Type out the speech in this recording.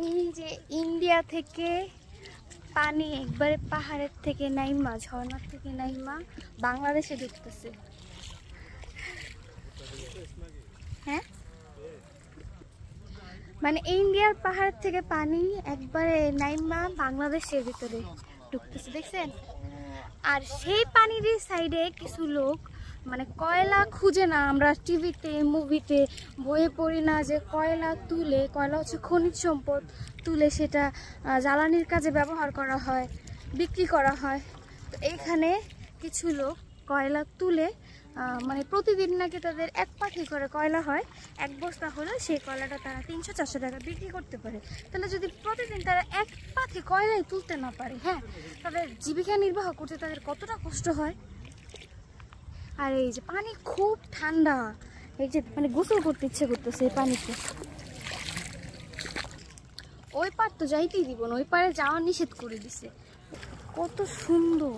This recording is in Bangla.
এই যে ইন্ডিয়া থেকে পানি একবারে পাহাড়ের থেকে নাইমা, ঝর্ণার থেকে নাইমা বাংলাদেশে ঢুকতেছে। হ্যাঁ, মানে ইন্ডিয়ার পাহাড় থেকে পানি একবারে নাইমা বাংলাদেশের ভিতরে ঢুকতেছে, দেখছেন? আর সেই পানির সাইডে কিছু লোক মানে কয়লা খুঁজে না, আমরা টিভিতে মুভিতে বইয়ে পড়ি না যে কয়লা তুলে, কয়লা হচ্ছে খনিজ সম্পদ, তুলে সেটা জ্বালানির কাজে ব্যবহার করা হয়, বিক্রি করা হয়। তো এইখানে কিছু লোক কয়লা তুলে মানে প্রতিদিন নাকি তাদের 1 পাখি করে কয়লা হয়, 1 বস্তা হলে সেই কয়লাটা তারা 300-400 টাকা বিক্রি করতে পারে। তাহলে যদি প্রতিদিন তারা 1 পাখি কয়লাই তুলতে না পারে, হ্যাঁ, তাদের জীবিকা নির্বাহ করতে তাদের কতটা কষ্ট হয়। আর এই যে পানি খুব ঠান্ডা, এই যে মানে গোসল করতে ইচ্ছে করতেছে এই পানিতে। ওই পার তো যাইতেই দিব না, ওই পারে যাওয়া নিষেধ করে দিছে। কত সুন্দর।